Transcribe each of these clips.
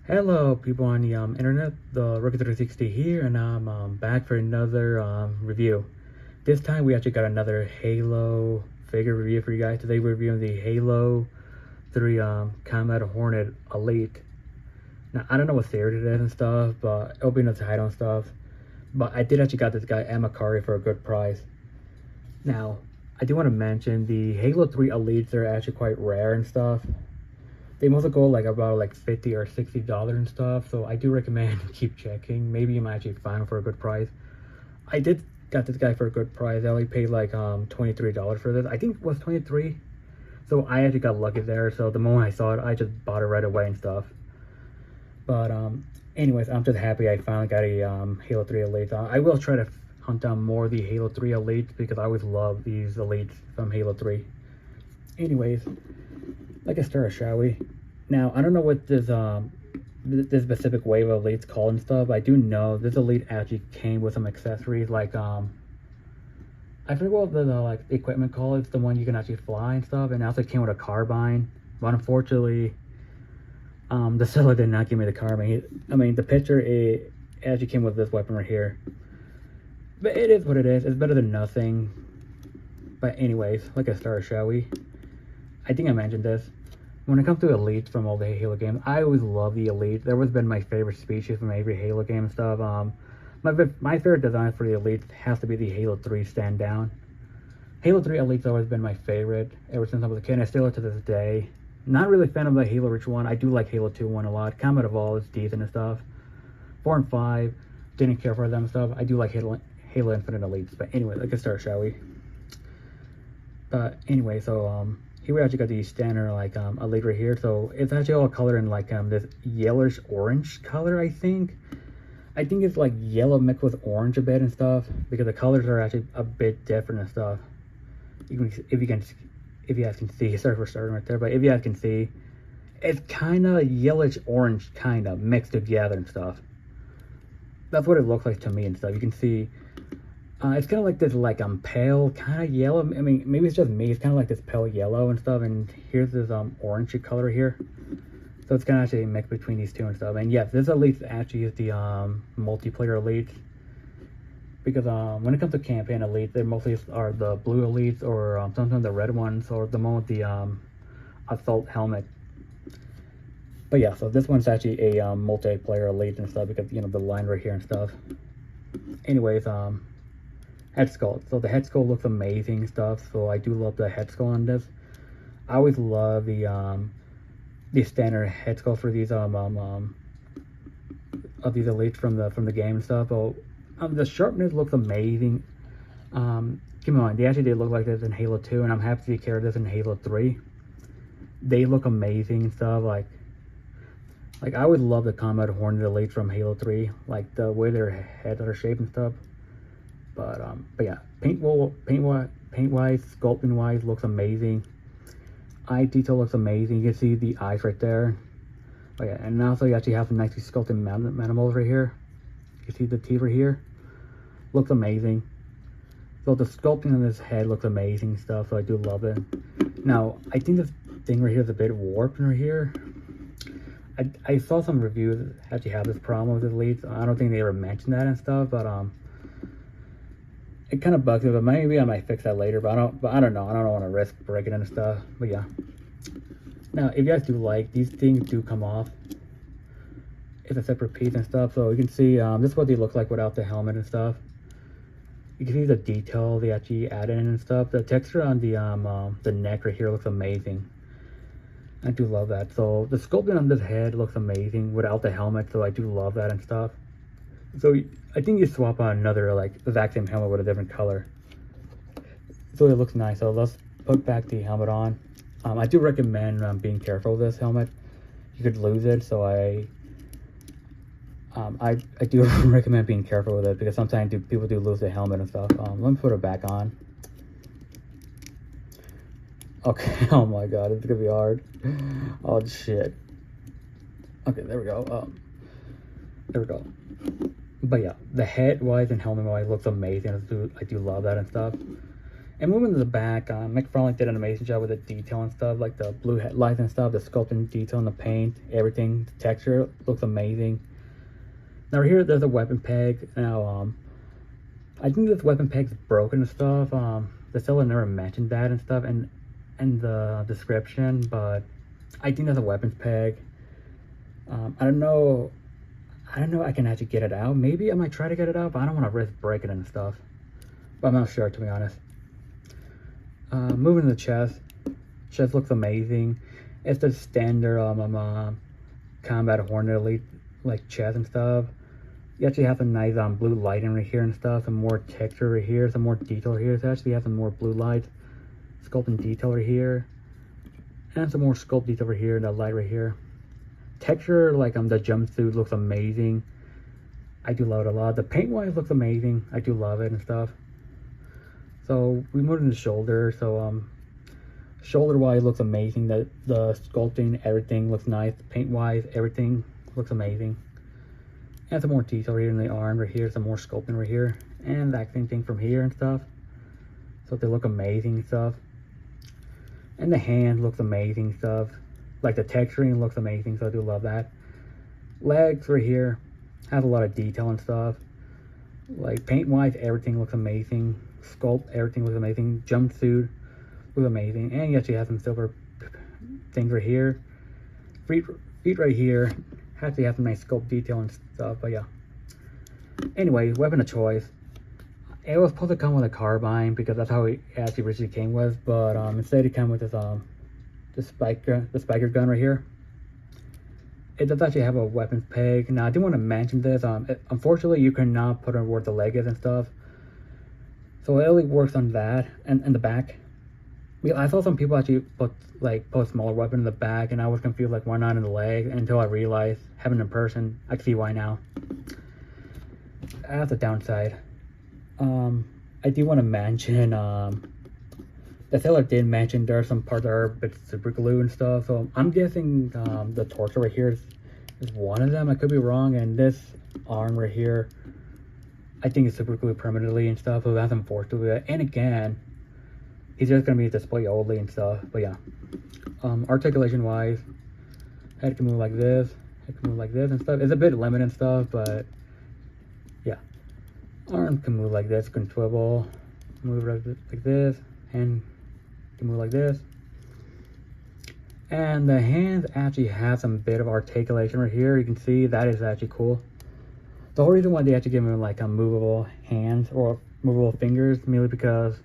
Hello, people on the internet. The Rookie 360 here, and I'm back for another review. This time we actually got another Halo figure review for you guys. Today we're reviewing the Halo 3 Combat Hornet Elite. Now I don't know what series it is and stuff, but it'll be in the title and stuff. But I did actually got this guy Amakari for a good price. Now I do want to mention the Halo 3 Elites are actually quite rare and stuff. They mostly go like about like $50 or $60 and stuff, so I do recommend keep checking. Maybe you might actually find them for a good price. I did got this guy for a good price. I only paid like $23 for this. I think it was 23, so I actually got lucky there. So the moment I saw it, I just bought it right away and stuff. But anyways, I'm just happy I finally got a Halo 3 Elite. I will try to hunt down more of the Halo 3 Elites because I always love these Elites from Halo 3. Anyways, let's get started, shall we? Now, I don't know what this specific wave of elites called and stuff. I do know this elite actually came with some accessories like I forget what the like equipment called. It's the one you can actually fly and stuff, and it also came with a carbine. But unfortunately, the seller did not give me the carbine. I mean, the picture it actually came with this weapon right here. But it is what it is. It's better than nothing. But anyways, let's get started, shall we? I think I mentioned this. When it comes to elites from all the Halo games, I always love the elite. That always been my favorite species from every Halo game and stuff. My favorite design for the elites has to be the Halo 3 stand down. Halo 3 elites always been my favorite ever since I was a kid, and I still are to this day. Not really a fan of the Halo Reach one. I do like Halo 2 one a lot. Combat Evolved is decent and stuff. 4 and 5, didn't care for them and stuff. I do like Halo Infinite elites. But anyway, let's get started, shall we? But anyway, so here we actually got the standard like elite right here. So it's actually all colored in like this yellowish orange color. I think it's like yellow mixed with orange a bit and stuff, because the colors are actually a bit different and stuff. If you guys can see, sorry for starting right there, but if you guys can see, it's kind of yellowish orange kind of mixed together and stuff. That's what it looks like to me and stuff. You can see it's kind of like this like pale kind of yellow. I mean, maybe it's just me. It's kind of like this pale yellow and stuff. And here's this orangey color here. So it's kind of actually a mix between these two and stuff. And yes, this elite actually is the multiplayer elite, because when it comes to campaign elite, they mostly are the blue elites or sometimes the red ones, or the one with the assault helmet. But yeah, so this one's actually a multiplayer elite and stuff, because you know the line right here and stuff. Anyways, head sculpt. So the head sculpt looks amazing stuff. So I do love the head sculpt on this. I always love the standard head sculpt for these of these elites from the game and stuff. So the sharpness looks amazing. Keep in mind, they actually did look like this in Halo 2, and I'm happy to see carry this in Halo 3. They look amazing and stuff. Like I would love the Combat Hornet Elite from Halo 3, like the way their heads are shaped and stuff. But yeah, paint-wise, sculpting-wise, looks amazing. Eye detail looks amazing. You can see the eyes right there. But yeah, and also you actually have some nicely sculpted mandibles right here. You can see the teeth right here. Looks amazing. So the sculpting on this head looks amazing stuff. So I do love it. Now I think this thing right here is a bit warped right here. I saw some reviews that actually have this problem with the elites. I don't think they ever mentioned that and stuff, but it kind of bugs me, but maybe I might fix that later. But I don't know. I don't want to risk breaking it and stuff. But yeah. Now, if you guys do like, these things do come off. It's a separate piece and stuff. So you can see this is what they look like without the helmet and stuff. You can see the detail they actually added in and stuff. The texture on the neck right here looks amazing. I do love that. So the sculpting on this head looks amazing without the helmet. So I do love that and stuff. So I think you swap on another like exact same helmet with a different color, so it looks nice. So let's put back the helmet on. I do recommend being careful with this helmet. You could lose it, so I do recommend being careful with it, because sometimes people do lose the helmet and stuff. Let me put it back on. Okay. Oh my god, it's gonna be hard. Oh shit. Okay, there we go. There we go. But yeah, the head wise and helmet wise looks amazing. I do love that and stuff. And moving to the back, McFarlane did an amazing job with the detail and stuff, like the blue headlights and stuff, the sculpting detail in the paint, everything. The texture looks amazing. Now here, there's a weapon peg. Now, I think this weapon peg's broken and stuff. The seller never mentioned that and stuff in the description, but I think that's a weapons peg. I don't know. I can actually get it out. Maybe I might try to get it out, but I don't want to risk breaking it and stuff. But I'm not sure, to be honest. Moving to the chest. Chest looks amazing. It's the standard Combat Hornet Elite like chest and stuff. You actually have some nice blue lighting right here and stuff. Some more texture right here. Some more detail here. So actually have some more blue light. Sculpting detail right here. And some more sculpt detail over here. The light right here. Texture, like the jumpsuit looks amazing. I do love it a lot. The paint wise looks amazing. I do love it and stuff. So we moved in the shoulder. So shoulder wise looks amazing. The sculpting, everything looks nice. Paint wise, everything looks amazing. And some more detail here in the arm right here. Some more sculpting right here. And that same thing from here and stuff. So they look amazing and stuff. And the hand looks amazing stuff. Like the texturing looks amazing, so I do love that. Legs right here have a lot of detail and stuff. Like paint wise, everything looks amazing. Sculpt, everything looks amazing. Jumpsuit looks amazing. And you actually have some silver things right here. Feet right here actually have some nice sculpt detail and stuff, but yeah. Anyway, weapon of choice. It was supposed to come with a carbine because that's how it actually originally came with, but instead it came with this the spiker gun right here. It does actually have a weapons peg. Now I do want to mention this. Unfortunately, you cannot put on where the leg is and stuff. So it only works on that and in the back. I saw some people actually put a smaller weapon in the back, and I was confused like why not in the leg until I realized having it in person. I can see why now. That's the downside. I do want to mention the seller did mention there are some parts that are a bit super glue and stuff, so I'm guessing the torso right here is one of them. I could be wrong, and this arm right here I think is super glued permanently and stuff, so that's unfortunate. And again, he's just gonna be a display only and stuff, but yeah. Articulation wise, head can move like this, head can move like this and stuff. It's a bit limited and stuff, but yeah. Arm can move like this, can swivel, move like this, hand can move like this. And the hands actually have some bit of articulation right here. You can see that is actually cool. The whole reason why they actually give him like a movable hands or movable fingers, merely because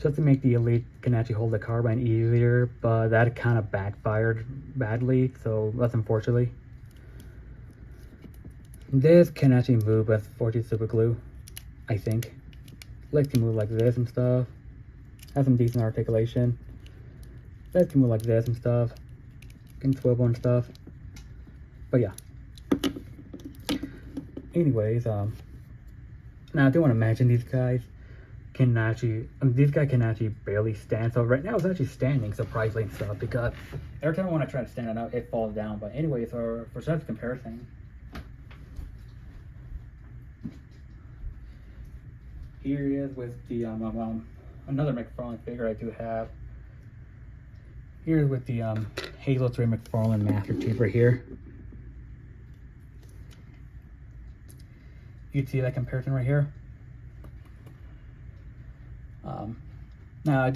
just to make the Elite can actually hold the carbine easier, but that kind of backfired badly, so that's unfortunately. This can actually move with 40 super glue, I think. Legs can move like this and stuff. Have some decent articulation. Legs can move like this and stuff. Can swivel and stuff. But yeah. Anyways, now I do want to mention these guys can actually, these guys can actually barely stand. So right now it's actually standing surprisingly and stuff, because every time I want to try to stand it out, it falls down. But anyways, for such comparison, here he is with the another McFarlane figure I do have. Here with the Halo 3 McFarlane Master Chief right here. You can see that comparison right here. Now I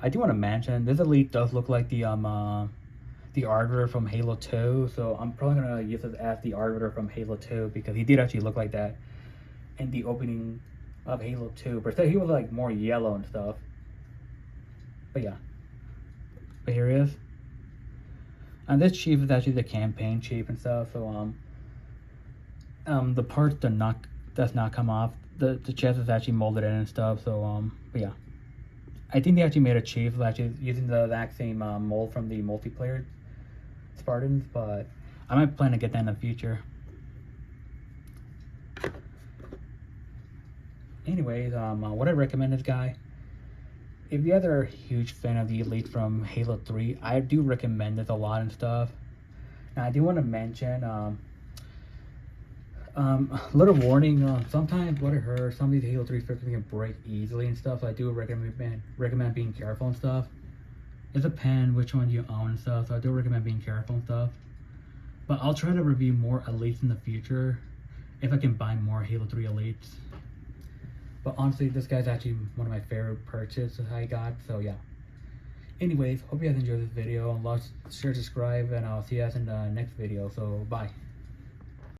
do want to mention this Elite does look like the Arbiter from Halo 2, so I'm probably gonna use this as the Arbiter from Halo 2 because he did actually look like that in the opening of Halo 2. But he was like more yellow and stuff. But yeah. But here he is. And this chief is actually the campaign chief and stuff, so the parts does not come off. The chest is actually molded in and stuff, so but yeah. I think they actually made a chief actually using the exact same mold from the multiplayer Spartans, but I might plan to get that in the future. Anyways, what I recommend this guy, if you guys are a huge fan of the Elite from Halo 3, I do recommend this a lot and stuff. Now I do want to mention A little warning, sometimes what I heard, some of these Halo 3 figures can break easily and stuff, so I do recommend being careful and stuff. It depends which one you own and stuff, so I do recommend being careful and stuff. But I'll try to review more Elites in the future, if I can buy more Halo 3 Elites. But honestly, this guy's actually one of my favorite purchases I got, so yeah. Anyways, hope you guys enjoyed this video, and like, share, subscribe, and I'll see you guys in the next video, so bye.